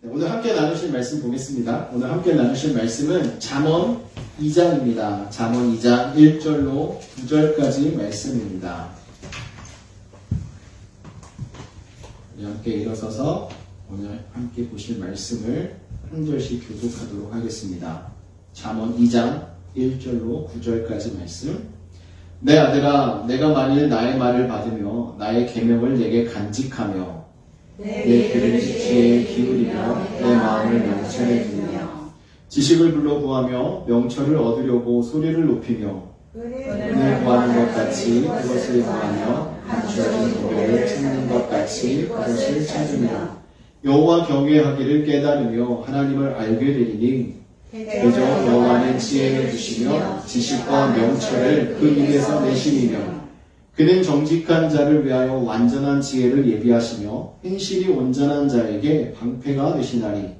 네, 오늘 함께 나누실 말씀 보겠습니다. 오늘 함께 나누실 말씀은 잠언 2장입니다. 잠언 2장 1절로 9절까지 말씀입니다. 우리 함께 일어서서 오늘 함께 보실 말씀을 한 절씩 교독하도록 하겠습니다. 잠언 2장 1절로 9절까지 말씀. 내 아들아, 내가 만일 나의 말을 받으며 나의 계명을 내게 간직하며 내 귀를 지혜에 기울이며 내 마음을 명철에 두며 지식을 불러 구하며 명철을 얻으려고 소리를 높이며 은을 구하는 것 같이 그것을 구하며 감추어진 고개를 찾는 것 같이 그것을 찾으며 여호와 경외하기를 깨달으며 하나님을 알게 되리니 그저 여호와는 지혜를 주시며 지식과 명철을 그 입에서 내시리며 그는 정직한 자를 위하여 완전한 지혜를 예비하시며 행실이 온전한 자에게 방패가 되시나니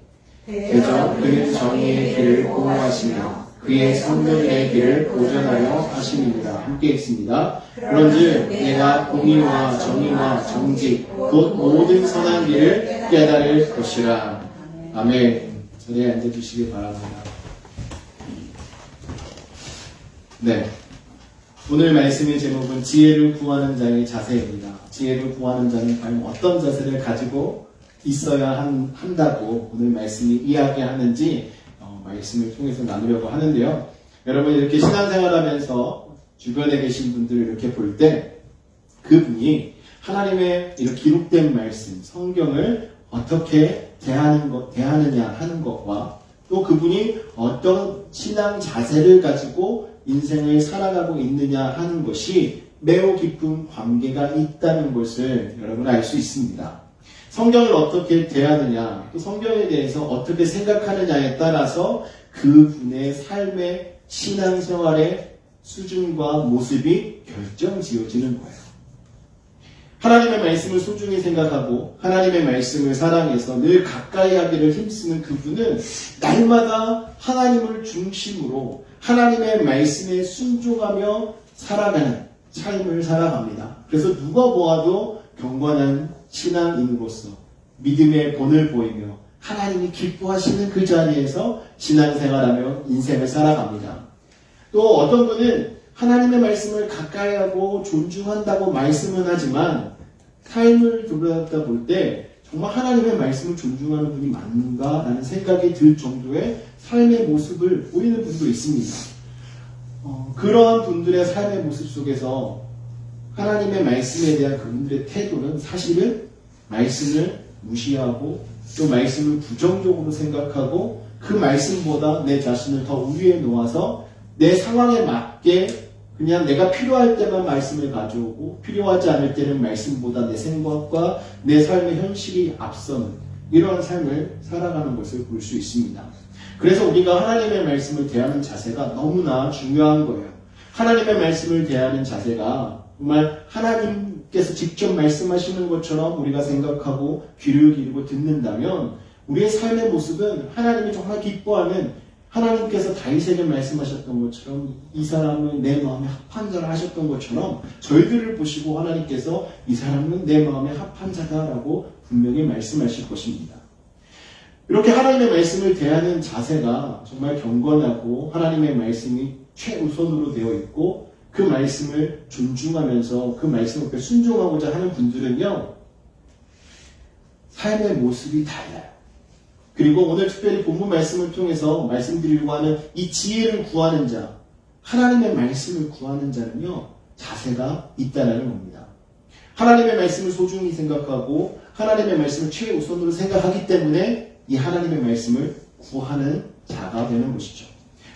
그저 그는 정의의 길을 보호하시며 그의 선명의 길을 보전하여 하시니라. 함께 읽습니다. 그런즉 내가 공의와 정의와 정직 곧 모든 선한 길을 깨달을 것이라. 아멘. 자리에 앉아주시기 바랍니다. 네. 오늘 말씀의 제목은 지혜를 구하는 자의 자세입니다. 지혜를 구하는 자는 과연 어떤 자세를 가지고 있어야 한다고 오늘 말씀이 이야기하는지 말씀을 통해서 나누려고 하는데요. 여러분 이렇게 신앙생활하면서 주변에 계신 분들을 이렇게 볼 때 그분이 하나님의 이렇게 기록된 말씀, 성경을 어떻게 대하느냐 하는 것과 또 그분이 어떤 신앙 자세를 가지고 인생을 살아가고 있느냐 하는 것이 매우 깊은 관계가 있다는 것을 여러분 알 수 있습니다. 성경을 어떻게 대하느냐, 또 성경에 대해서 어떻게 생각하느냐에 따라서 그분의 삶의 신앙생활의 수준과 모습이 결정지어지는 거예요. 하나님의 말씀을 소중히 생각하고 하나님의 말씀을 사랑해서 늘 가까이 하기를 힘쓰는 그분은 날마다 하나님을 중심으로 하나님의 말씀에 순종하며 살아가는 삶을 살아갑니다. 그래서 누가 보아도 경건한 신앙인으로서 믿음의 본을 보이며 하나님이 기뻐하시는 그 자리에서 신앙생활하며 인생을 살아갑니다. 또 어떤 분은 하나님의 말씀을 가까이 하고 존중한다고 말씀은 하지만 삶을 돌아다 볼 때 정말 하나님의 말씀을 존중하는 분이 맞는가라는 생각이 들 정도의 삶의 모습을 보이는 분도 있습니다. 그러한 분들의 삶의 모습 속에서 하나님의 말씀에 대한 그분들의 태도는 사실은 말씀을 무시하고 또 말씀을 부정적으로 생각하고 그 말씀보다 내 자신을 더 위에 놓아서 내 상황에 맞게 그냥 내가 필요할 때만 말씀을 가져오고 필요하지 않을 때는 말씀보다 내 생각과 내 삶의 현실이 앞서는 이러한 삶을 살아가는 것을 볼 수 있습니다. 그래서 우리가 하나님의 말씀을 대하는 자세가 너무나 중요한 거예요. 하나님의 말씀을 대하는 자세가 정말 하나님께서 직접 말씀하시는 것처럼 우리가 생각하고 귀를 기울이고 듣는다면 우리의 삶의 모습은 하나님이 정말 기뻐하는 하나님께서 다윗에게 말씀하셨던 것처럼 이 사람은 내 마음에 합한 자라 하셨던 것처럼 저희들을 보시고 하나님께서 이 사람은 내 마음에 합한 자다라고 분명히 말씀하실 것입니다. 이렇게 하나님의 말씀을 대하는 자세가 정말 경건하고 하나님의 말씀이 최우선으로 되어 있고 그 말씀을 존중하면서 그 말씀 앞에 순종하고자 하는 분들은요 삶의 모습이 달라요. 그리고 오늘 특별히 본문 말씀을 통해서 말씀드리려고 하는 이 지혜를 구하는 자, 하나님의 말씀을 구하는 자는요 자세가 있다는 겁니다. 하나님의 말씀을 소중히 생각하고 하나님의 말씀을 최우선으로 생각하기 때문에 이 하나님의 말씀을 구하는 자가 되는 것이죠.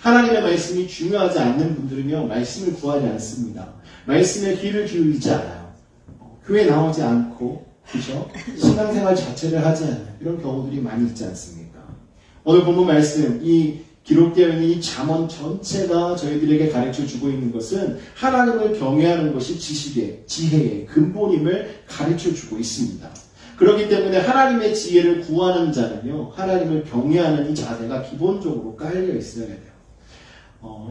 하나님의 말씀이 중요하지 않는 분들은요 말씀을 구하지 않습니다. 말씀에 귀를 기울이지 않아요. 교회 나오지 않고 그죠? 신앙생활 자체를 하지 않아요. 이런 경우들이 많이 있지 않습니까? 오늘 본문 말씀, 이 기록되어 있는 이 잠언 전체가 저희들에게 가르쳐주고 있는 것은 하나님을 경외하는 것이 지식의, 지혜의 근본임을 가르쳐주고 있습니다. 그렇기 때문에 하나님의 지혜를 구하는 자는요, 하나님을 경외하는 이 자세가 기본적으로 깔려 있어야 돼요.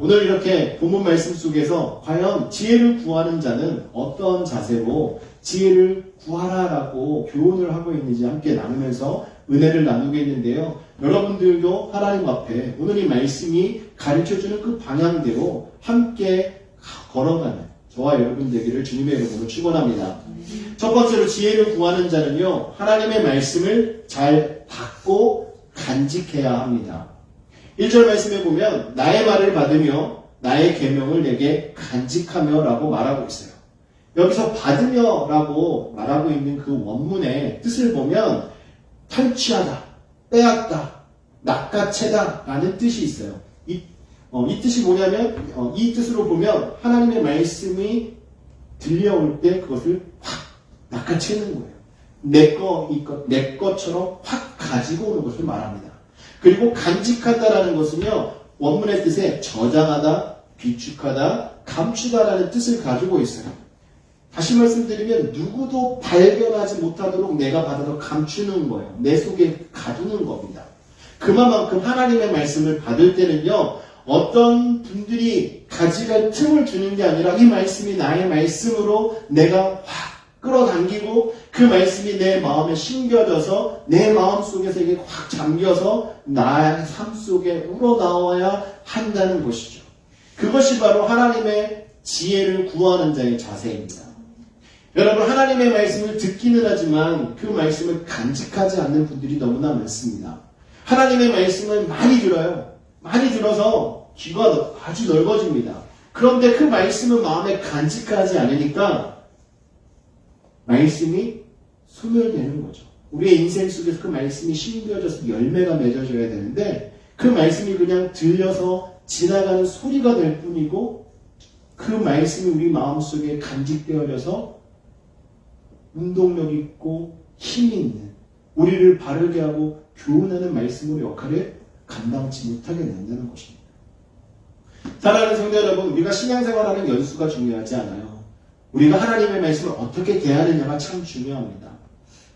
오늘 이렇게 본문 말씀 속에서 과연 지혜를 구하는 자는 어떤 자세로 지혜를 구하라라고 교훈을 하고 있는지 함께 나누면서 은혜를 나누겠는데요. 여러분들도 하나님 앞에 오늘 이 말씀이 가르쳐주는 그 방향대로 함께 걸어가는 저와 여러분 되기를 주님의 이름으로 축원합니다. 첫 번째로 지혜를 구하는 자는요, 하나님의 말씀을 잘 받고 간직해야 합니다. 1절 말씀에 보면 나의 말을 받으며 나의 계명을 내게 간직하며 라고 말하고 있어요. 여기서 받으며 라고 말하고 있는 그 원문의 뜻을 보면 탈취하다, 빼앗다, 낚아채다 라는 뜻이 있어요. 이 뜻이 뭐냐면 이 뜻으로 보면 하나님의 말씀이 들려올 때 그것을 확 낚아채는 거예요. 내 것처럼 확 가지고 오는 것을 말합니다. 그리고 간직한다라는 것은요, 원문의 뜻에 저장하다, 비축하다, 감추다라는 뜻을 가지고 있어요. 다시 말씀드리면 누구도 발견하지 못하도록 내가 받아서 감추는 거예요. 내 속에 가두는 겁니다. 그만큼 하나님의 말씀을 받을 때는요, 어떤 분들이 가져갈 틈을 주는 게 아니라 이 말씀이 나의 말씀으로 내가 확 끌어당기고 그 말씀이 내 마음에 심겨져서 내 마음 속에서 이게 확 잠겨서 나의 삶 속에 우러나와야 한다는 것이죠. 그것이 바로 하나님의 지혜를 구하는 자의 자세입니다. 여러분, 하나님의 말씀을 듣기는 하지만 그 말씀을 간직하지 않는 분들이 너무나 많습니다. 하나님의 말씀을 많이 들어요. 많이 들어서 귀가 아주 넓어집니다. 그런데 그 말씀을 마음에 간직하지 않으니까 말씀이 소멸되는 거죠. 우리의 인생 속에서 그 말씀이 심겨져서 열매가 맺어져야 되는데 그 말씀이 그냥 들려서 지나가는 소리가 될 뿐이고 그 말씀이 우리 마음속에 간직되어져서 운동력 있고 힘이 있는 우리를 바르게 하고 교훈하는 말씀으로 역할을 감당치 못하게 된다는 것입니다. 사랑하는 성도 여러분, 우리가 신앙생활하는 연수가 중요하지 않아요. 우리가 하나님의 말씀을 어떻게 대하느냐가 참 중요합니다.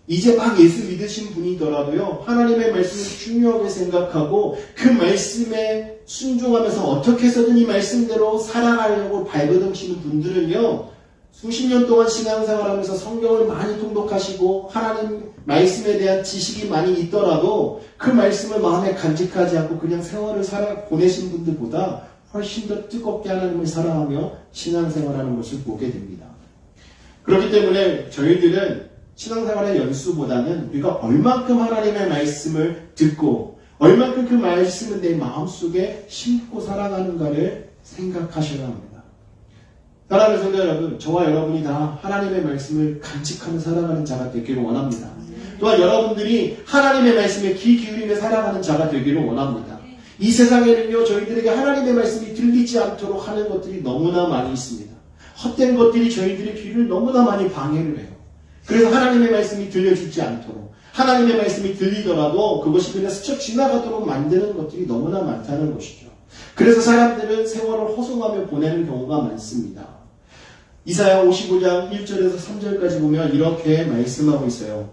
이제 막 예수 믿으신 분이더라도요, 하나님의 말씀을 중요하게 생각하고 그 말씀에 순종하면서 어떻게 해서든 이 말씀대로 살아가려고 발버둥치는 분들은요, 수십 년 동안 신앙생활하면서 성경을 많이 통독하시고 하나님 말씀에 대한 지식이 많이 있더라도 그 말씀을 마음에 간직하지 않고 그냥 세월을 보내신 분들보다 훨씬 더 뜨겁게 하나님을 사랑하며 신앙생활하는 것을 보게 됩니다. 그렇기 때문에 저희들은 신앙생활의 연수보다는 우리가 얼만큼 하나님의 말씀을 듣고 얼만큼 그 말씀을 내 마음속에 심고 살아가는가를 생각하셔야 합니다. 사랑하는 성도 여러분, 저와 여러분이 다 하나님의 말씀을 간직하며 살아가는 자가 되기를 원합니다. 또한 여러분들이 하나님의 말씀에 귀 기울이며 살아가는 자가 되기를 원합니다. 이 세상에는요, 저희들에게 하나님의 말씀이 들리지 않도록 하는 것들이 너무나 많이 있습니다. 헛된 것들이 저희들의 귀를 너무나 많이 방해를 해요. 그래서 하나님의 말씀이 들려주지 않도록, 하나님의 말씀이 들리더라도 그것이 그냥 스쳐 지나가도록 만드는 것들이 너무나 많다는 것이죠. 그래서 사람들은 세월을 허송하며 보내는 경우가 많습니다. 이사야 55장 1절에서 3절까지 보면 이렇게 말씀하고 있어요.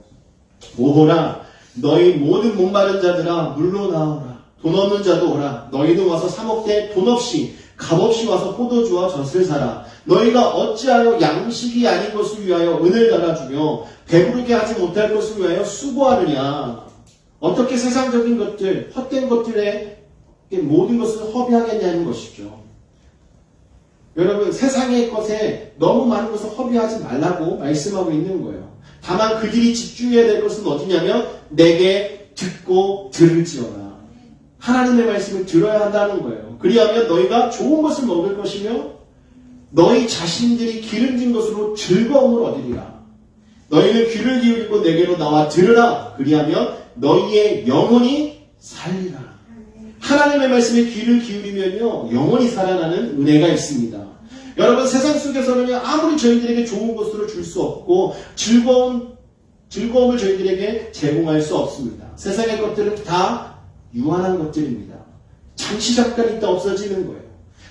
오호라, 너희 모든 목마른 자들아 물로 나오라. 돈 없는 자도 오라. 너희는 와서 사 먹되 돈 없이 값없이 와서 포도주와 젖을 사라. 너희가 어찌하여 양식이 아닌 것을 위하여 은을 달아주며 배부르게 하지 못할 것을 위하여 수고하느냐. 어떻게 세상적인 것들, 헛된 것들에 모든 것을 허비하겠냐는 것이죠. 여러분, 세상의 것에 너무 많은 것을 허비하지 말라고 말씀하고 있는 거예요. 다만 그들이 집중해야 될 것은 어디냐면 내게 듣고 들을지어라. 하나님의 말씀을 들어야 한다는 거예요. 그리하면 너희가 좋은 것을 먹을 것이며 너희 자신들이 기름진 것으로 즐거움을 얻으리라. 너희는 귀를 기울이고 내게로 나와 들으라. 그리하면 너희의 영혼이 살리라. 하나님의 말씀에 귀를 기울이면요, 영원히 살아나는 은혜가 있습니다. 여러분, 세상 속에서는 아무리 저희들에게 좋은 것으로 줄 수 없고 즐거움을 저희들에게 제공할 수 없습니다. 세상의 것들은 다 유한한 것들입니다. 잠시 잠깐 있다 없어지는 거예요.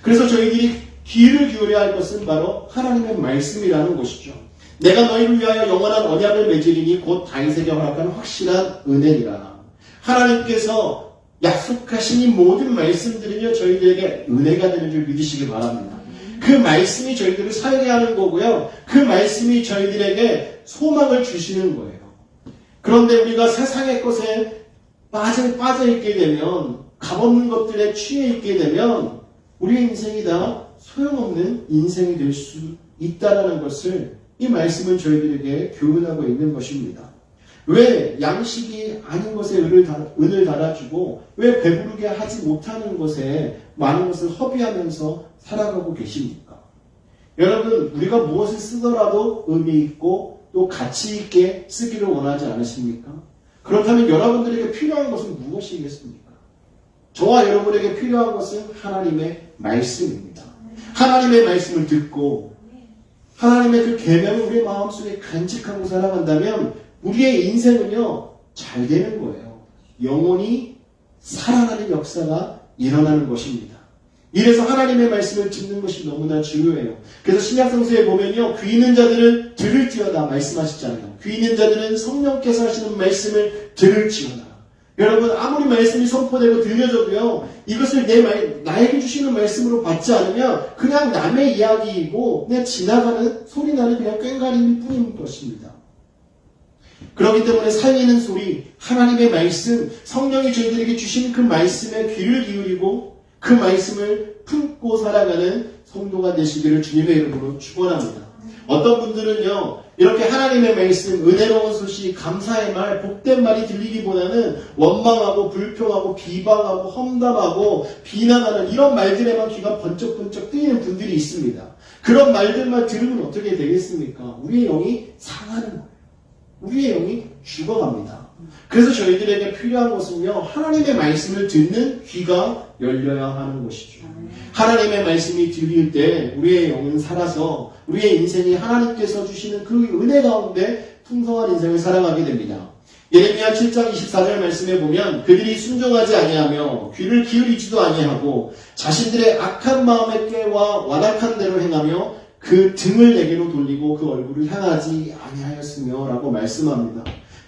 그래서 저희들이 귀를 기울여야 할 것은 바로 하나님의 말씀이라는 것이죠. 내가 너희를 위하여 영원한 언약을 맺으리니 곧 다윗에게 허락한 확실한 은혜니라. 하나님께서 약속하신 이 모든 말씀들은요, 저희들에게 은혜가 되는 줄 믿으시기 바랍니다. 그 말씀이 저희들을 살게 하는 거고요. 그 말씀이 저희들에게 소망을 주시는 거예요. 그런데 우리가 세상의 것에 빠져 있게 되면, 값없는 것들에 취해 있게 되면 우리의 인생이 다 소용없는 인생이 될 수 있다는 것을 이 말씀은 저희들에게 교훈하고 있는 것입니다. 왜 양식이 아닌 것에 은을 달아주고 왜 배부르게 하지 못하는 것에 많은 것을 허비하면서 살아가고 계십니까? 여러분, 우리가 무엇을 쓰더라도 의미 있고 또 가치 있게 쓰기를 원하지 않으십니까? 그렇다면 여러분들에게 필요한 것은 무엇이겠습니까? 저와 여러분에게 필요한 것은 하나님의 말씀입니다. 하나님의 말씀을 듣고 하나님의 그 계명을 우리의 마음속에 간직하고 살아간다면 우리의 인생은요, 잘 되는 거예요. 영원히 살아나는 역사가 일어나는 것입니다. 이래서 하나님의 말씀을 듣는 것이 너무나 중요해요. 그래서 신약성서에 보면요, 귀 있는 자들은 들을지어다 말씀하시잖아요. 귀 있는 자들은 성령께서 하시는 말씀을 들을지어다. 여러분, 아무리 말씀이 선포되고 들려져도요, 이것을 나에게 주시는 말씀으로 받지 않으면 그냥 남의 이야기이고 그냥 지나가는 소리나는 그냥 꽹과리일 뿐인 것입니다. 그렇기 때문에 살리는 소리, 하나님의 말씀, 성령이 저희들에게 주신 그 말씀에 귀를 기울이고 그 말씀을 품고 살아가는 성도가 되시기를 주님의 이름으로 축원합니다. 어떤 분들은요, 이렇게 하나님의 말씀, 은혜로운 소식, 감사의 말, 복된 말이 들리기보다는 원망하고 불평하고 비방하고 험담하고 비난하는 이런 말들에만 귀가 번쩍번쩍 뜨이는 분들이 있습니다. 그런 말들만 들으면 어떻게 되겠습니까? 우리의 영이 상하는 거예요. 우리의 영이 죽어갑니다. 그래서 저희들에게 필요한 것은요, 하나님의 말씀을 듣는 귀가 열려야 하는 것이죠. 하나님의 말씀이 들릴 때 우리의 영은 살아서 우리의 인생이 하나님께서 주시는 그 은혜 가운데 풍성한 인생을 살아가게 됩니다. 예레미야 7장 24절 말씀에 보면 그들이 순종하지 아니하며 귀를 기울이지도 아니하고 자신들의 악한 마음에 깨와 완악한 대로 행하며 그 등을 내게로 돌리고 그 얼굴을 향하지 아니하였으며 라고 말씀합니다.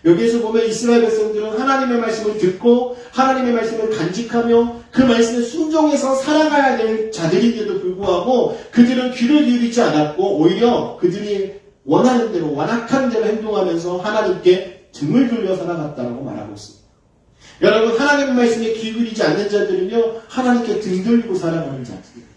여기에서 보면 이스라엘 백성들은 하나님의 말씀을 듣고 하나님의 말씀을 간직하며 그 말씀에 순종해서 살아가야 될 자들인데도 불구하고 그들은 귀를 기울이지 않았고 오히려 그들이 원하는 대로 완악한 대로 행동하면서 하나님께 등을 돌려 살아갔다고 말하고 있습니다. 여러분, 하나님의 말씀에 귀 기울이지 않는 자들은요, 하나님께 등 돌리고 살아가는 자들이에요.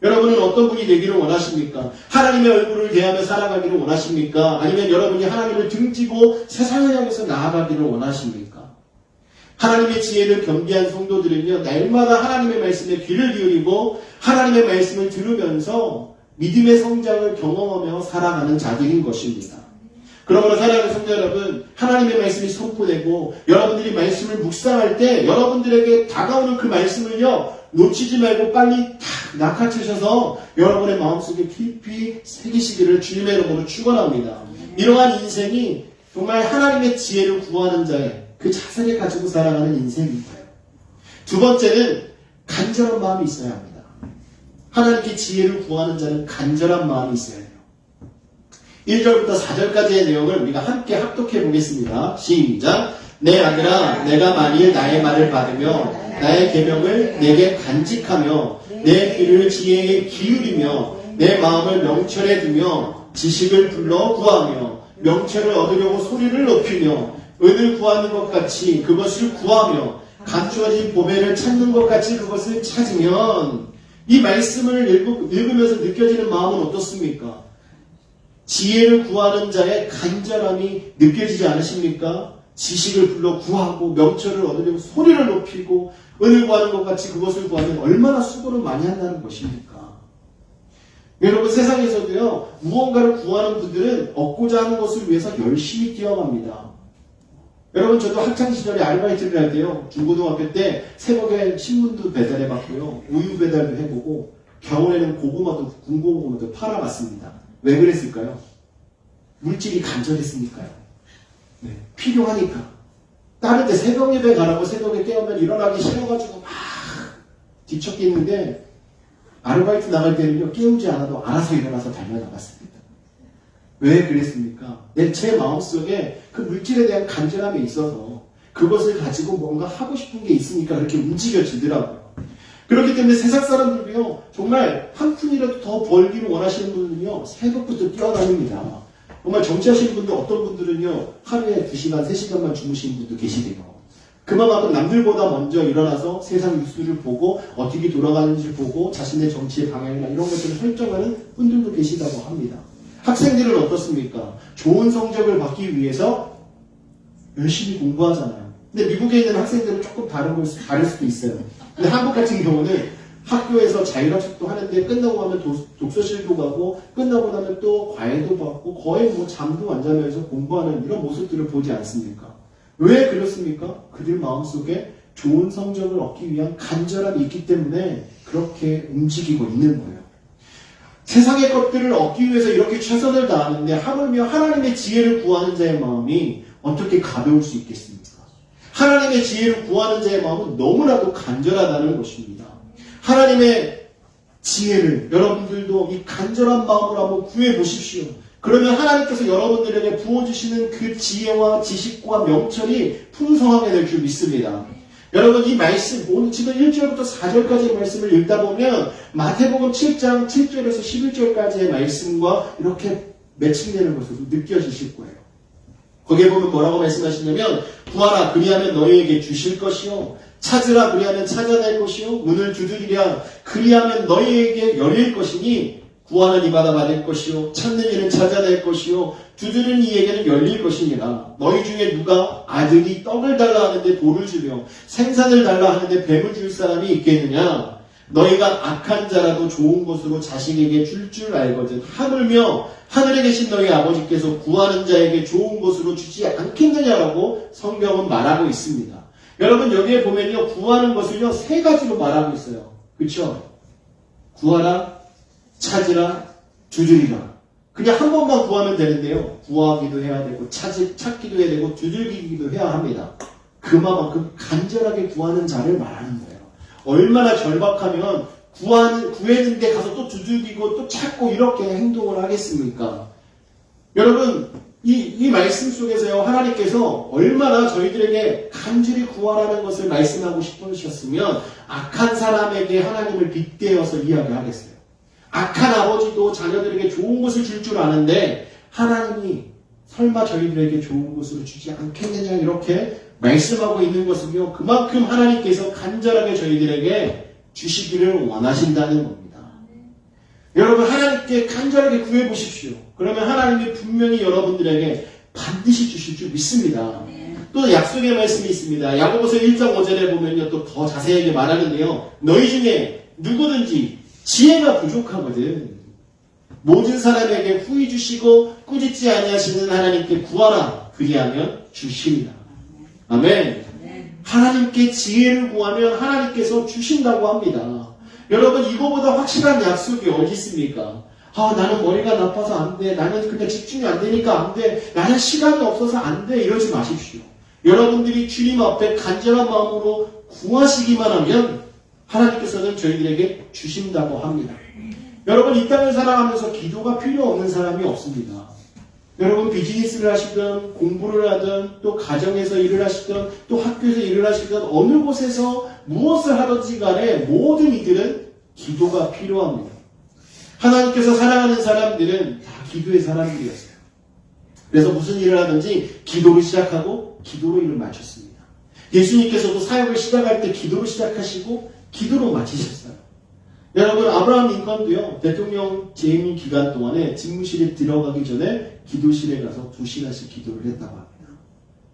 여러분은 어떤 분이 되기를 원하십니까? 하나님의 얼굴을 대하며 살아가기를 원하십니까? 아니면 여러분이 하나님을 등지고 세상을 향해서 나아가기를 원하십니까? 하나님의 지혜를 겸비한 성도들은요, 날마다 하나님의 말씀에 귀를 기울이고 하나님의 말씀을 들으면서 믿음의 성장을 경험하며 살아가는 자들인 것입니다. 그러므로 사랑하는 성도 여러분, 하나님의 말씀이 선포되고 여러분들이 말씀을 묵상할 때 여러분들에게 다가오는 그 말씀을요, 놓치지 말고 빨리 탁 낚아채셔서 여러분의 마음속에 깊이 새기시기를 주님의 이름으로 축원합니다. 이러한 인생이 정말 하나님의 지혜를 구하는 자의 그 자세를 가지고 살아가는 인생인가요? 두 번째는 간절한 마음이 있어야 합니다. 하나님께 지혜를 구하는 자는 간절한 마음이 있어야 해요. 1절부터 4절까지의 내용을 우리가 함께 합독해 보겠습니다. 시작! 내 아들아, 내가 만일 나의 말을 받으며 나의 계명을 내게 간직하며 내 귀를 지혜에 기울이며 내 마음을 명철에 두며 지식을 불러 구하며 명철을 얻으려고 소리를 높이며 은을 구하는 것 같이 그것을 구하며 감추어진 보배를 찾는 것 같이 그것을 찾으면 이 말씀을 읽으면서 느껴지는 마음은 어떻습니까? 지혜를 구하는 자의 간절함이 느껴지지 않으십니까? 지식을 불러 구하고 명철을 얻으려고 소리를 높이고 은을 구하는 것 같이 그것을 구하면 얼마나 수고를 많이 한다는 것입니까? 여러분, 세상에서도요, 무언가를 구하는 분들은 얻고자 하는 것을 위해서 열심히 뛰어갑니다. 여러분, 저도 학창시절에 아르바이트를 할 때요, 중고등학교 때 새벽에 신문도 배달해봤고요, 우유 배달도 해보고 겨울에는 고구마도, 군고구마도 팔아봤습니다. 왜 그랬을까요? 물질이 간절했으니까요. 네, 필요하니까. 다른 데 새벽 예배 가라고 새벽에 깨우면 일어나기 싫어가지고 막 뒤척이는데 아르바이트 나갈 때는요, 깨우지 않아도 알아서 일어나서 달려나갔습니다. 왜 그랬습니까? 제 마음속에 그 물질에 대한 간절함이 있어서 그것을 가지고 뭔가 하고 싶은 게 있으니까 그렇게 움직여지더라고요. 그렇기 때문에 세상 사람들도요, 정말 한 푼이라도 더 벌기를 원하시는 분은요, 새벽부터 뛰어다닙니다. 정말 정치하시는 분들, 어떤 분들은요, 하루에 2시간, 3시간만 주무시는 분도 계시대요. 그만큼 남들보다 먼저 일어나서 세상 뉴스를 보고 어떻게 돌아가는지 보고 자신의 정치의 방향이나 이런 것들을 설정하는 분들도 계시다고 합니다. 학생들은 어떻습니까? 좋은 성적을 받기 위해서 열심히 공부하잖아요. 근데 미국에 있는 학생들은 조금 다를 수도 있어요. 근데 한국 같은 경우는 학교에서 자율학습도 하는데 끝나고 하면 독서실도 가고 끝나고 나면 또 과외도 받고 거의 뭐 잠도 안 자면서 공부하는 이런 모습들을 보지 않습니까? 왜 그렇습니까? 그들 마음속에 좋은 성적을 얻기 위한 간절함이 있기 때문에 그렇게 움직이고 있는 거예요. 세상의 것들을 얻기 위해서 이렇게 최선을 다하는데 하물며 하나님의 지혜를 구하는 자의 마음이 어떻게 가벼울 수 있겠습니까? 하나님의 지혜를 구하는 자의 마음은 너무나도 간절하다는 것입니다. 하나님의 지혜를 여러분들도 이 간절한 마음으로 한번 구해 보십시오. 그러면 하나님께서 여러분들에게 부어주시는 그 지혜와 지식과 명철이 풍성하게 될 줄 믿습니다. 여러분 이 말씀, 오늘 지금 1절부터 4절까지의 말씀을 읽다 보면 마태복음 7장 7절에서 11절까지의 말씀과 이렇게 매칭되는 것으로 느껴지실 거예요. 거기에 보면 뭐라고 말씀하시냐면 구하라 그리하면 너희에게 주실 것이요 찾으라 그리하면 찾아낼 것이요 문을 두드리랴 그리하면 너희에게 열릴 것이니 구하는 이마다 받을 것이요 찾는 이는 찾아낼 것이요 두드리는 이에게는 열릴 것이니라. 너희 중에 누가 아들이 떡을 달라 하는데 돌을 주며 생선을 달라 하는데 뱀을 줄 사람이 있겠느냐? 너희가 악한 자라도 좋은 것으로 자식에게 줄 알거든. 하물며 하늘에 계신 너희 아버지께서 구하는 자에게 좋은 것으로 주지 않겠느냐라고 성경은 말하고 있습니다. 여러분 여기에 보면요 구하는 것을요 3가지로 말하고 있어요. 그렇죠? 구하라, 찾으라, 두드리라. 그냥 한 번만 구하면 되는데요. 구하기도 해야 되고 찾기도 해야 되고 두들기기도 해야 합니다. 그만큼 간절하게 구하는 자를 말하는 거예요. 얼마나 절박하면 구했는데 가서 또 두들기고 또 찾고 이렇게 행동을 하겠습니까? 여러분 이 말씀 속에서요 하나님께서 얼마나 저희들에게 간절히 구하라는 것을 말씀하고 싶으셨으면 악한 사람에게 하나님을 빗대어서 이야기하겠어요. 악한 아버지도 자녀들에게 좋은 것을 줄 줄 아는데 하나님이 설마 저희들에게 좋은 것으로 주지 않겠느냐 이렇게 말씀하고 있는 것은요 그만큼 하나님께서 간절하게 저희들에게 주시기를 원하신다는 겁니다. 여러분 하나님께 간절하게 구해보십시오. 그러면 하나님이 분명히 여러분들에게 반드시 주실 줄 믿습니다. 또 약속의 말씀이 있습니다. 야고보서 1장 5절에 보면요 또 더 자세하게 말하는데요. 너희 중에 누구든지 지혜가 부족하거든. 모든 사람에게 후히 주시고 꾸짖지 아니하시는 하나님께 구하라. 그리하면 주시리라. 아멘. 하나님께 지혜를 구하면 하나님께서 주신다고 합니다. 여러분 이거보다 확실한 약속이 어디 있습니까? 나는 머리가 나빠서 안 돼. 나는 그냥 집중이 안 되니까 안 돼. 나는 시간이 없어서 안 돼. 이러지 마십시오. 여러분들이 주님 앞에 간절한 마음으로 구하시기만 하면 하나님께서는 저희들에게 주신다고 합니다. 여러분 이 땅을 살아가면서 기도가 필요 없는 사람이 없습니다. 여러분 비즈니스를 하시든 공부를 하든 또 가정에서 일을 하시든 또 학교에서 일을 하시든 어느 곳에서 무엇을 하든지 간에 모든 이들은 기도가 필요합니다. 하나님께서 사랑하는 사람들은 다 기도의 사람들이었어요. 그래서 무슨 일을 하든지 기도로 시작하고 기도로 일을 마쳤습니다. 예수님께서도 사역을 시작할 때 기도로 시작하시고 기도로 마치셨어요. 여러분 아브라함 링컨도요 대통령 재임 기간 동안에 집무실에 들어가기 전에 기도실에 가서 2시간씩 기도를 했다고 합니다.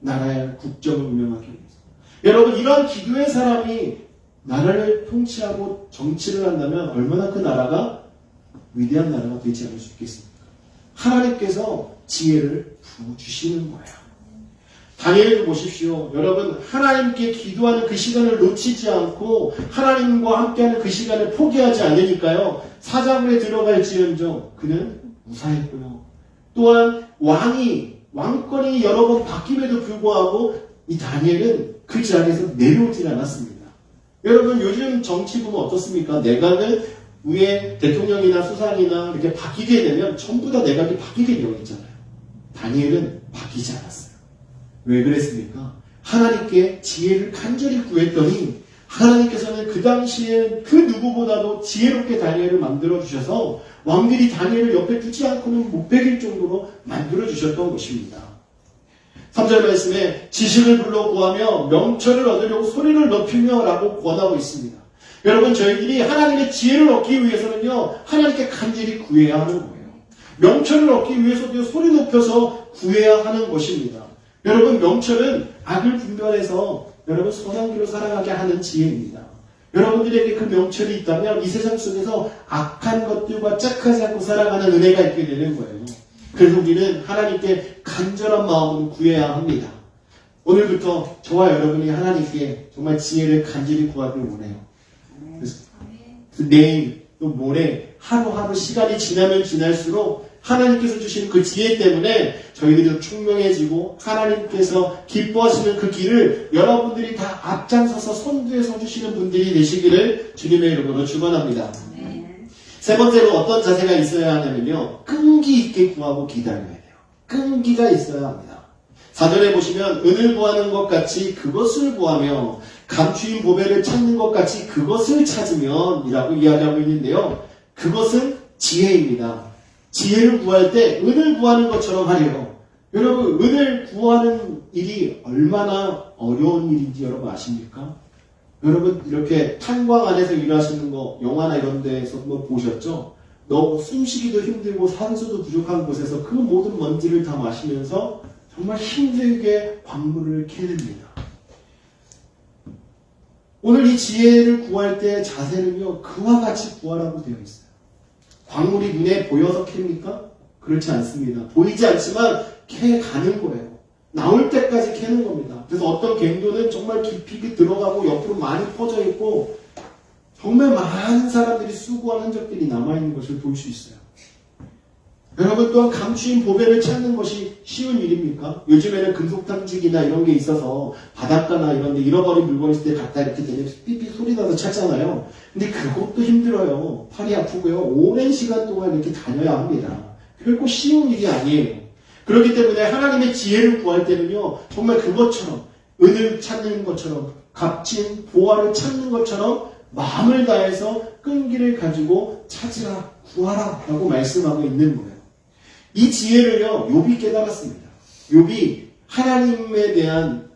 나라의 국정을 운영하기 위해서. 여러분 이런 기도의 사람이 나라를 통치하고 정치를 한다면 얼마나 그 나라가 위대한 나라가 되지 않을 수 있겠습니까? 하나님께서 지혜를 부어주시는 거예요. 다니엘을 보십시오. 여러분 하나님께 기도하는 그 시간을 놓치지 않고 하나님과 함께하는 그 시간을 포기하지 않으니까요. 사자굴에 들어갈지언정 그는 무사했고요. 또한 왕권이 여러 번 바뀜에도 불구하고 이 다니엘은 그 자리에서 내려오질 않았습니다. 여러분 요즘 정치 보면 어떻습니까? 내각은 위에 대통령이나 수상이나 이렇게 바뀌게 되면 전부 다 내각이 바뀌게 되어 있잖아요. 다니엘은 바뀌지 않았어요. 왜 그랬습니까? 하나님께 지혜를 간절히 구했더니 하나님께서는 그 당시에 그 누구보다도 지혜롭게 다니엘을 만들어주셔서 왕들이 다니엘을 옆에 두지 않고는 못 베길 정도로 만들어주셨던 것입니다. 3절 말씀에 지식을 불러 구하며 명철을 얻으려고 소리를 높이며 라고 권하고 있습니다. 여러분, 저희들이 하나님의 지혜를 얻기 위해서는요, 하나님께 간절히 구해야 하는 거예요. 명철을 얻기 위해서도 소리 높여서 구해야 하는 것입니다. 여러분, 명철은 악을 분별해서 여러분 선한 길로 살아가게 하는 지혜입니다. 여러분들에게 그 명철이 있다면 이 세상 속에서 악한 것들과 짝하지 않고 살아가는 은혜가 있게 되는 거예요. 그래서 우리는 하나님께 간절한 마음으로 구해야 합니다. 오늘부터 저와 여러분이 하나님께 정말 지혜를 간절히 구하길 원해요. 그래서 내일 또 모레 하루하루 시간이 지나면 지날수록 하나님께서 주시는 그 지혜 때문에 저희들이 총명해지고 하나님께서 기뻐하시는 그 길을 여러분들이 다 앞장서서 선두에 서주시는 분들이 되시기를 주님의 이름으로 축원합니다. 세 번째로 어떤 자세가 있어야 하냐면요, 끈기 있게 구하고 기다려야 돼요. 끈기가 있어야 합니다. 4절에 보시면 은을 구하는 것 같이 그것을 구하며 감추인 보배를 찾는 것 같이 그것을 찾으면 이라고 이야기하고 있는데요, 그것은 지혜입니다. 지혜를 구할 때 은을 구하는 것처럼 하래요. 여러분, 은을 구하는 일이 얼마나 어려운 일인지 여러분 아십니까? 여러분, 이렇게 탄광 안에서 일하시는 거 영화나 이런 데에서 뭐 보셨죠? 너무 숨쉬기도 힘들고 산소도 부족한 곳에서 그 모든 먼지를 다 마시면서 정말 힘들게 광물을 캐냅니다. 오늘 이 지혜를 구할 때 자세는요, 그와 같이 구하라고 되어 있어요. 광물이 눈에 보여서 캡니까? 그렇지 않습니다. 보이지 않지만 캐가는 거예요. 나올 때까지 캐는 겁니다. 그래서 어떤 갱도는 정말 깊이 들어가고 옆으로 많이 퍼져 있고 정말 많은 사람들이 수고한 흔적들이 남아있는 것을 볼 수 있어요. 여러분, 또한 감추인 보배를 찾는 것이 쉬운 일입니까? 요즘에는 금속탐지기나 이런 게 있어서 바닷가나 이런 데 잃어버린 물건 있을 때 갖다 이렇게 되면 삐삐 소리 나서 찾잖아요. 근데 그것도 힘들어요. 팔이 아프고요. 오랜 시간 동안 이렇게 다녀야 합니다. 결코 쉬운 일이 아니에요. 그렇기 때문에 하나님의 지혜를 구할 때는요, 정말 그것처럼 은을 찾는 것처럼 값진 보화를 찾는 것처럼 마음을 다해서 끈기를 가지고 찾으라, 구하라 라고 말씀하고 있는 거예요. 이 지혜를요, 욥이 깨달았습니다. 욥이 하나님에 대한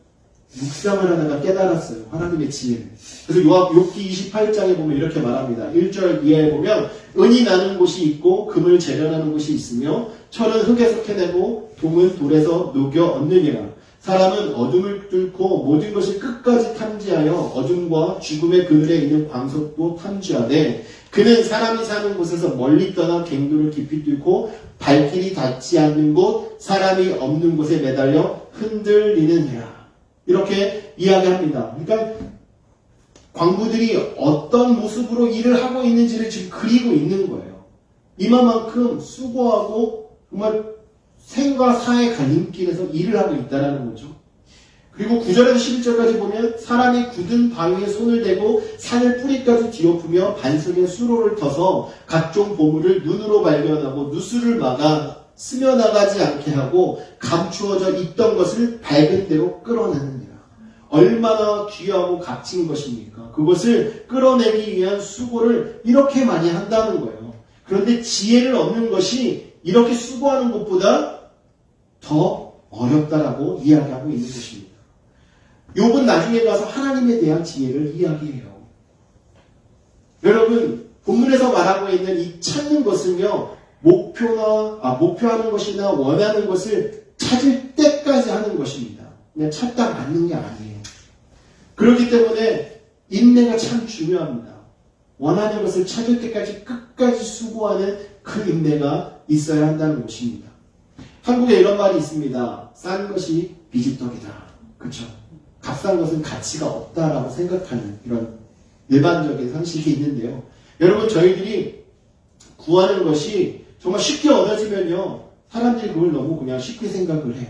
묵상을 하다가 깨달았어요. 하나님의 지혜를. 그래서 욥기 28장에 보면 이렇게 말합니다. 1절 이하에 보면 은이 나는 곳이 있고 금을 재련하는 곳이 있으며 철은 흙에서 캐내고 동은 돌에서 녹여 얻느니라. 사람은 어둠을 뚫고 모든 것을 끝까지 탐지하여 어둠과 죽음의 그늘에 있는 광석도 탐지하되 그는 사람이 사는 곳에서 멀리 떠나 갱도를 깊이 뚫고 발길이 닿지 않는 곳 사람이 없는 곳에 매달려 흔들리느니라. 이렇게 이야기합니다. 그러니까 광부들이 어떤 모습으로 일을 하고 있는지를 지금 그리고 있는 거예요. 이만큼 수고하고 정말 생과 사의 갈림길에서 일을 하고 있다는 거죠. 그리고 9절에서 11절까지 보면 사람이 굳은 바위에 손을 대고 산을 뿌리까지 뒤엎으며 반석에 수로를 터서 각종 보물을 눈으로 발견하고 누수를 막아 스며나가지 않게 하고 감추어져 있던 것을 밝은 대로 끌어내느니라. 얼마나 귀하고 값진 것입니까? 그것을 끌어내기 위한 수고를 이렇게 많이 한다는 거예요. 그런데 지혜를 얻는 것이 이렇게 수고하는 것보다 더 어렵다라고 이야기하고 있는 것입니다. 욥은 나중에 가서 하나님에 대한 지혜를 이야기해요. 여러분, 본문에서 말하고 있는 이 찾는 것은요, 목표하는 것이나 원하는 것을 찾을 때까지 하는 것입니다. 그냥 찾다 맞는 게 아니에요. 그렇기 때문에 인내가 참 중요합니다. 원하는 것을 찾을 때까지 끝까지 수고하는 그 인내가 있어야 한다는 것입니다. 한국에 이런 말이 있습니다. 싼 것이 비지떡이다. 그렇죠? 값싼 것은 가치가 없다라고 생각하는 이런 일반적인 상식이 있는데요. 여러분, 저희들이 구하는 것이 정말 쉽게 얻어지면요, 사람들이 그걸 너무 그냥 쉽게 생각을 해요.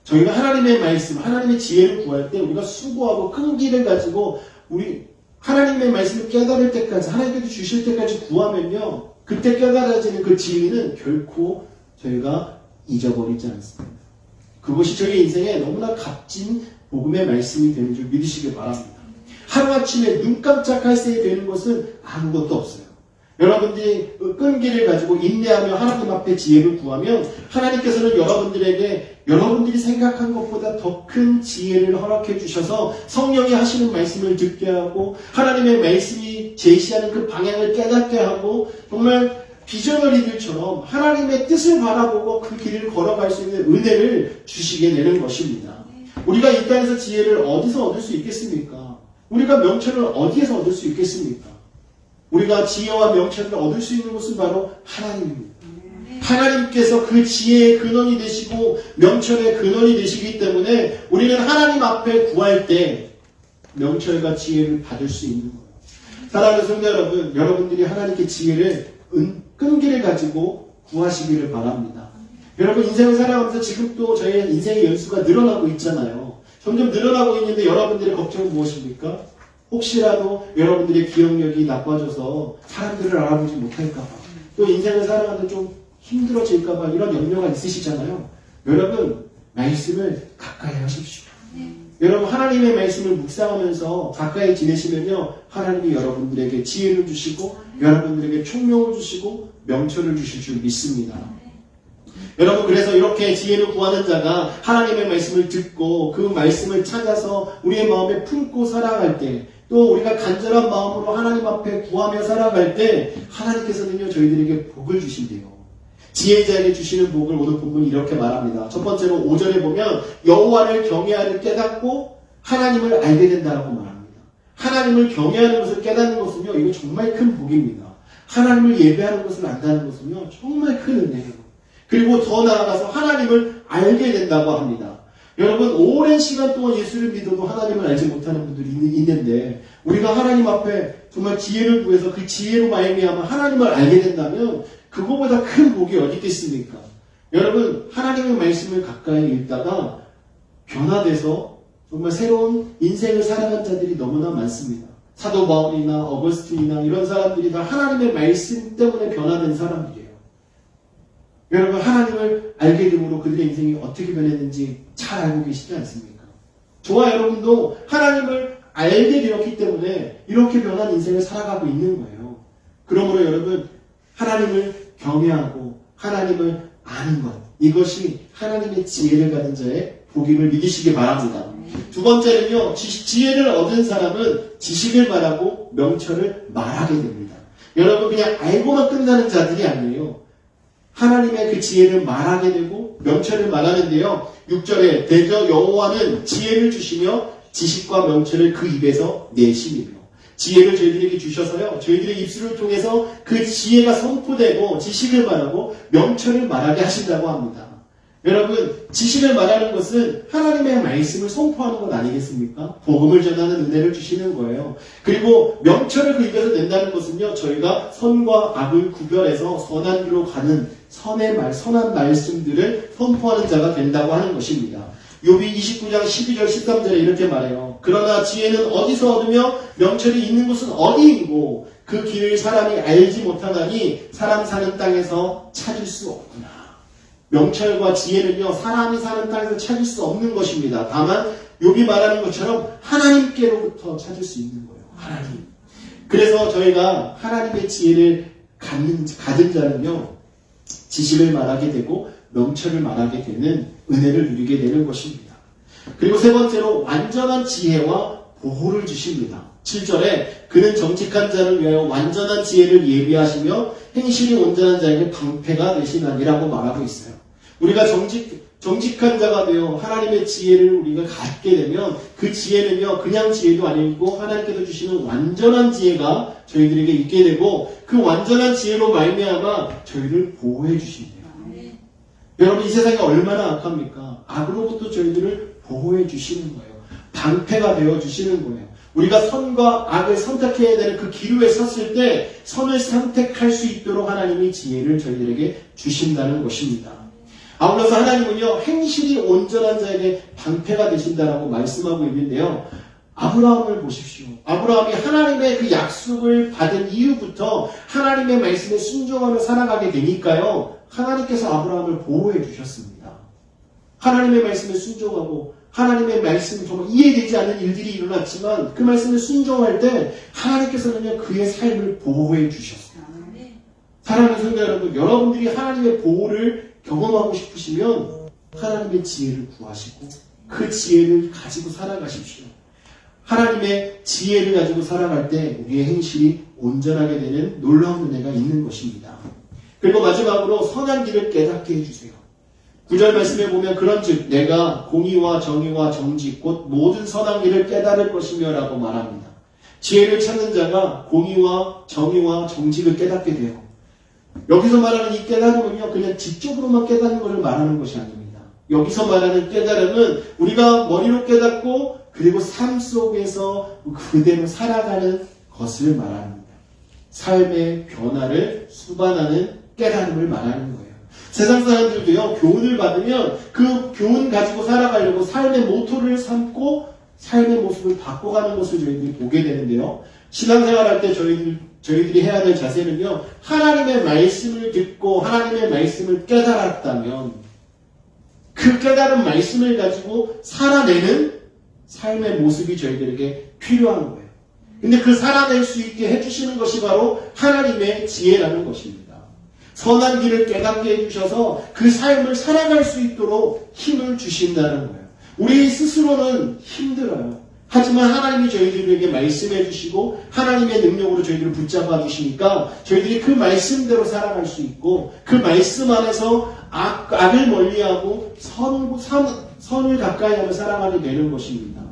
저희가 하나님의 말씀, 하나님의 지혜를 구할 때 우리가 수고하고 끈기를 가지고 우리 하나님의 말씀을 깨달을 때까지, 하나님께서 주실 때까지 구하면요, 그때 깨달아지는 그 진리는 결코 저희가 잊어버리지 않습니다. 그것이 저희 인생에 너무나 값진 복음의 말씀이 되는 줄 믿으시길 바랍니다. 하루아침에 눈 깜짝할 새에 되는 것은 아무것도 없어요. 여러분들이 끈기를 가지고 인내하며 하나님 앞에 지혜를 구하면 하나님께서는 여러분들에게 여러분들이 생각한 것보다 더 큰 지혜를 허락해 주셔서 성령이 하시는 말씀을 듣게 하고 하나님의 말씀이 제시하는 그 방향을 깨닫게 하고 정말 비전어리들처럼 하나님의 뜻을 바라보고 그 길을 걸어갈 수 있는 은혜를 주시게 되는 것입니다. 우리가 이 땅에서 지혜를 어디서 얻을 수 있겠습니까? 우리가 명철을 어디에서 얻을 수 있겠습니까? 우리가 지혜와 명철을 얻을 수 있는 것은 바로 하나님입니다. 하나님께서 그 지혜의 근원이 되시고 명철의 근원이 되시기 때문에 우리는 하나님 앞에 구할 때 명철과 지혜를 받을 수 있는 거예요. 사랑하는 성도 여러분, 여러분들이 하나님께 지혜를 끈기를 가지고 구하시기를 바랍니다. 여러분 인생을 살아가면서 지금 또 저희의 인생의 연수가 늘어나고 있잖아요. 점점 늘어나고 있는데 여러분들의 걱정은 무엇입니까? 혹시라도 여러분들의 기억력이 나빠져서 사람들을 알아보지 못할까봐 또 인생을 살아가는데 좀 힘들어질까봐 이런 염려가 있으시잖아요. 여러분 말씀을 가까이 하십시오. 여러분 하나님의 말씀을 묵상하면서 가까이 지내시면요 하나님이 여러분들에게 지혜를 주시고 여러분들에게 총명을 주시고 명철을 주실 줄 믿습니다. 여러분 그래서 이렇게 지혜를 구하는 자가 하나님의 말씀을 듣고 그 말씀을 찾아서 우리의 마음에 품고 살아갈 때 또 우리가 간절한 마음으로 하나님 앞에 구하며 살아갈 때 하나님께서는요 저희들에게 복을 주신대요. 지혜자에게 주시는 복을 오늘 본문이 이렇게 말합니다. 첫 번째로 5절에 보면 여호와를 경외하를 깨닫고 하나님을 알게 된다라고 말합니다. 하나님을 경외하는 것을 깨닫는 것은요 이거 정말 큰 복입니다. 하나님을 예배하는 것을 안다는 것은요 정말 큰 은혜예요. 그리고 더 나아가서 하나님을 알게 된다고 합니다. 여러분 오랜 시간 동안 예수를 믿어도 하나님을 알지 못하는 분들이 있는데 우리가 하나님 앞에 정말 지혜를 구해서 그 지혜로 말미암아 하나님을 알게 된다면 그거보다 큰 복이 어디 있겠습니까? 여러분 하나님의 말씀을 가까이 읽다가 변화돼서 정말 새로운 인생을 살아간 자들이 너무나 많습니다. 사도 바울이나 어거스틴이나 이런 사람들이 다 하나님의 말씀 때문에 변화된 사람들이에요. 여러분 하나님을 알게 됨으로 그들의 인생이 어떻게 변했는지 잘 알고 계시지 않습니까? 저와 여러분도 하나님을 알게 되었기 때문에 이렇게 변한 인생을 살아가고 있는 거예요. 그러므로 여러분 하나님을 경외하고 하나님을 아는 것 이것이 하나님의 지혜를 가진 자의 복임을 믿으시기 바랍니다. 두 번째는요 지혜를 얻은 사람은 지식을 말하고 명철을 말하게 됩니다. 여러분 그냥 알고만 끝나는 자들이 아니에요. 하나님의 그 지혜를 말하게 되고 명철을 말하는데요. 6절에 대저 여호와는 지혜를 주시며 지식과 명철을 그 입에서 내시리며 지혜를 저희들에게 주셔서요. 저희들의 입술을 통해서 그 지혜가 선포되고 지식을 말하고 명철을 말하게 하신다고 합니다. 여러분 지식을 말하는 것은 하나님의 말씀을 선포하는 것 아니겠습니까? 복음을 전하는 은혜를 주시는 거예요. 그리고 명철을 그 입에서 낸다는 것은요. 저희가 선과 악을 구별해서 선한 길로 가는 선한 말씀들을 선포하는 자가 된다고 하는 것입니다. 욥기 29장 12절 13절에 이렇게 말해요. 그러나 지혜는 어디서 얻으며 명철이 있는 곳은 어디이고 그 길을 사람이 알지 못하나니 사람 사는 땅에서 찾을 수 없구나. 명철과 지혜는요 사람이 사는 땅에서 찾을 수 없는 것입니다. 다만 욥이 말하는 것처럼 하나님께로부터 찾을 수 있는 거예요. 하나님. 그래서 저희가 하나님의 지혜를 가진 자는요 지식을 말하게 되고 명철을 말하게 되는 은혜를 누리게 되는 것입니다. 그리고 세 번째로 완전한 지혜와 보호를 주십니다. 7절에 그는 정직한 자를 위하여 완전한 지혜를 예비하시며 행실이 온전한 자에게 방패가 되시나니라고 말하고 있어요. 우리가 정직한 자가 되어 하나님의 지혜를 우리가 갖게 되면 그 지혜는요 그냥 지혜도 아니고 하나님께서 주시는 완전한 지혜가 저희들에게 있게 되고 그 완전한 지혜로 말미암아 저희를 보호해 주신대요. 여러분 이 세상이 얼마나 악합니까? 악으로부터 저희들을 보호해 주시는 거예요. 방패가 되어 주시는 거예요. 우리가 선과 악을 선택해야 되는 그 기로에 섰을 때 선을 선택할 수 있도록 하나님이 지혜를 저희들에게 주신다는 것입니다. 아울러서 하나님은요 행실이 온전한 자에게 방패가 되신다라고 말씀하고 있는데요. 아브라함을 보십시오. 아브라함이 하나님의 그 약속을 받은 이후부터 하나님의 말씀에 순종하며 살아가게 되니까요. 하나님께서 아브라함을 보호해 주셨습니다. 하나님의 말씀에 순종하고 하나님의 말씀 정말 이해되지 않는 일들이 일어났지만 그 말씀을 순종할 때 하나님께서는요 그의 삶을 보호해 주셨어요. 사랑하는 성도 여러분, 여러분들이 하나님의 보호를 경험하고 싶으시면 하나님의 지혜를 구하시고 그 지혜를 가지고 살아가십시오. 하나님의 지혜를 가지고 살아갈 때 우리의 행실이 온전하게 되는 놀라운 은혜가 있는 것입니다. 그리고 마지막으로 선한 길을 깨닫게 해주세요. 9절 말씀에 보면 그런즉 내가 공의와 정의와 정직 곧 모든 선한 길을 깨달을 것이며 라고 말합니다. 지혜를 찾는 자가 공의와 정의와 정직을 깨닫게 돼요. 여기서 말하는 이 깨달음은요 그냥 지적으로만 깨닫는 것을 말하는 것이 아닙니다. 여기서 말하는 깨달음은 우리가 머리로 깨닫고 그리고 삶 속에서 그대로 살아가는 것을 말합니다. 삶의 변화를 수반하는 깨달음을 말하는 거예요. 세상 사람들도요 교훈을 받으면 그 교훈 가지고 살아가려고 삶의 모토를 삼고 삶의 모습을 바꿔가는 것을 저희들이 보게 되는데요. 신앙생활할 때 저희들이 해야 될 자세는요 하나님의 말씀을 듣고 하나님의 말씀을 깨달았다면 그 깨달은 말씀을 가지고 살아내는 삶의 모습이 저희들에게 필요한 거예요. 근데 그 살아낼 수 있게 해주시는 것이 바로 하나님의 지혜라는 것입니다. 선한 길을 깨닫게 해주셔서 그 삶을 살아갈 수 있도록 힘을 주신다는 거예요. 우리 스스로는 힘들어요. 하지만 하나님이 저희들에게 말씀해 주시고 하나님의 능력으로 저희들을 붙잡아 주시니까 저희들이 그 말씀대로 살아갈 수 있고 그 말씀 안에서 악을 멀리하고 선을 가까이 하며 살아가게 되는 것입니다.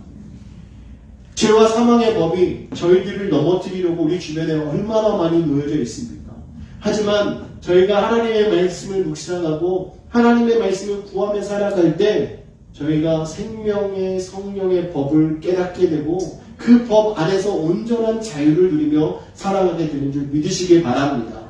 죄와 사망의 법이 저희들을 넘어뜨리려고 우리 주변에 얼마나 많이 놓여져 있습니까? 하지만 저희가 하나님의 말씀을 묵상하고 하나님의 말씀을 구하며 살아갈 때 저희가 생명의 성령의 법을 깨닫게 되고 그 법 안에서 온전한 자유를 누리며 살아가게 되는 줄 믿으시길 바랍니다.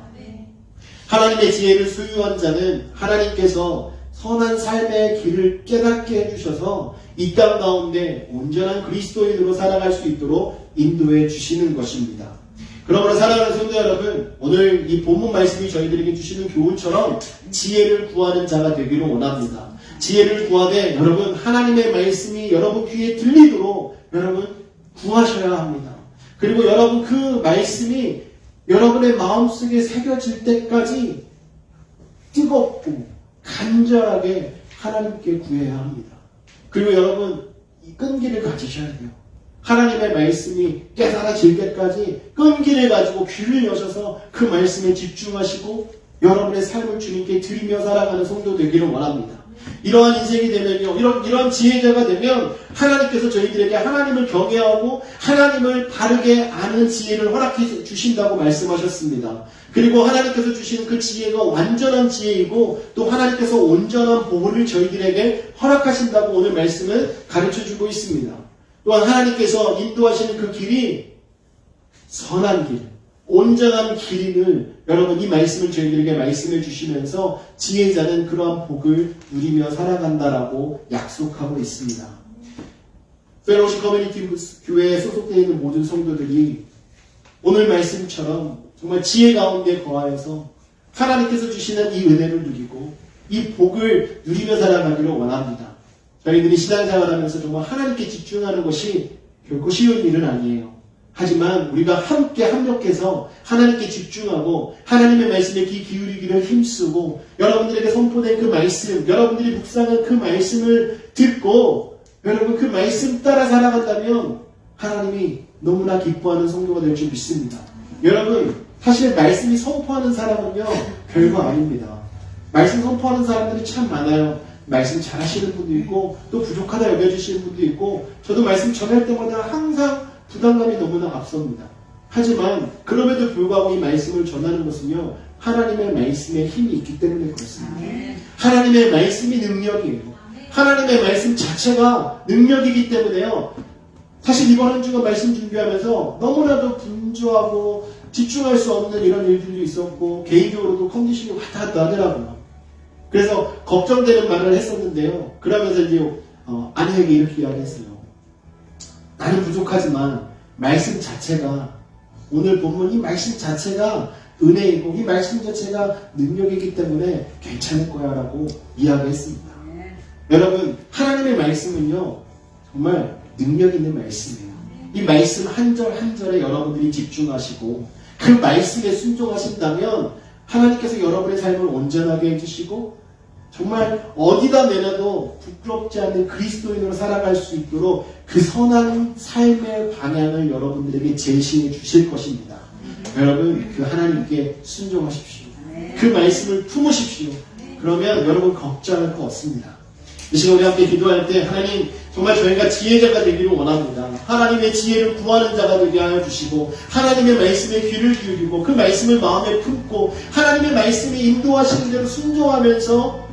하나님의 지혜를 소유한 자는 하나님께서 선한 삶의 길을 깨닫게 해주셔서 이 땅 가운데 온전한 그리스도인으로 살아갈 수 있도록 인도해 주시는 것입니다. 그러므로 사랑하는 성도 여러분, 오늘 이 본문 말씀이 저희들에게 주시는 교훈처럼 지혜를 구하는 자가 되기를 원합니다. 지혜를 구하되 여러분 하나님의 말씀이 여러분 귀에 들리도록 여러분 구하셔야 합니다. 그리고 여러분 그 말씀이 여러분의 마음속에 새겨질 때까지 뜨겁고 간절하게 하나님께 구해야 합니다. 그리고 여러분 이 끈기를 가지셔야 돼요. 하나님의 말씀이 깨달아질 때까지 끈기를 가지고 귀를 여셔서 그 말씀에 집중하시고 여러분의 삶을 주님께 드리며 살아가는 성도 되기를 원합니다. 이러한 인생이 되면요, 이런 지혜자가 되면 하나님께서 저희들에게 하나님을 경외하고 하나님을 바르게 아는 지혜를 허락해 주신다고 말씀하셨습니다. 그리고 하나님께서 주시는 그 지혜가 완전한 지혜이고 또 하나님께서 온전한 보호를 저희들에게 허락하신다고 오늘 말씀을 가르쳐주고 있습니다. 또한 하나님께서 인도하시는 그 길이 선한 길, 온전한 길임을 여러분 이 말씀을 저희들에게 말씀해 주시면서 지혜자는 그러한 복을 누리며 살아간다라고 약속하고 있습니다. 펠로십 커뮤니티 교회에 소속되어 있는 모든 성도들이 오늘 말씀처럼 정말 지혜 가운데 거하여서 하나님께서 주시는 이 은혜를 누리고 이 복을 누리며 살아가기를 원합니다. 저희들이 신앙생활하면서 정말 하나님께 집중하는 것이 결코 쉬운 일은 아니에요. 하지만 우리가 함께 협력해서 하나님께 집중하고 하나님의 말씀에 귀 기울이기를 힘쓰고 여러분들에게 선포된 그 말씀, 여러분들이 묵상한 그 말씀을 듣고 여러분 그 말씀 따라 살아간다면 하나님이 너무나 기뻐하는 성도가 될 줄 믿습니다. 여러분 사실 말씀이 선포하는 사람은요 별거 아닙니다. 말씀 선포하는 사람들이 참 많아요. 말씀 잘하시는 분도 있고 또 부족하다 여겨주시는 분도 있고 저도 말씀 전할 때마다 항상 부담감이 너무나 앞섭니다. 하지만 그럼에도 불구하고 이 말씀을 전하는 것은요 하나님의 말씀에 힘이 있기 때문에 그렇습니다. 하나님의 말씀이 능력이에요. 하나님의 말씀 자체가 능력이기 때문에요. 사실 이번 한 주간 말씀 준비하면서 너무나도 분주하고 집중할 수 없는 이런 일들도 있었고 개인적으로도 컨디션이 왔다 갔다 하더라고요. 그래서 걱정되는 말을 했었는데요. 그러면서 이제 아내에게 이렇게 이야기했어요. 나는 부족하지만 말씀 자체가 오늘 본문 이 말씀 자체가 은혜이고 이 말씀 자체가 능력이기 때문에 괜찮을 거야 라고 이야기했습니다. 여러분 하나님의 말씀은요 정말 능력 있는 말씀이에요. 이 말씀 한 절 한 절에 여러분들이 집중하시고 그 말씀에 순종하신다면 하나님께서 여러분의 삶을 온전하게 해주시고 정말 어디다 내려도 부끄럽지 않는 그리스도인으로 살아갈 수 있도록 그 선한 삶의 방향을 여러분들에게 제시해 주실 것입니다. 여러분 그 하나님께 순종하십시오. 그 말씀을 품으십시오. 그러면 여러분 걱정할 거 없습니다. 이 시간 우리 함께 기도할 때 하나님 정말 저희가 지혜자가 되기를 원합니다. 하나님의 지혜를 구하는 자가 되게 하여 주시고 하나님의 말씀에 귀를 기울이고 그 말씀을 마음에 품고 하나님의 말씀에 인도하시는 대로 순종하면서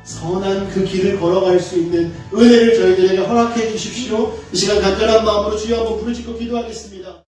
선한 그 길을 걸어갈 수 있는 은혜를 저희들에게 허락해 주십시오. 이 시간 간절한 마음으로 주여 한번 부르짖고 기도하겠습니다.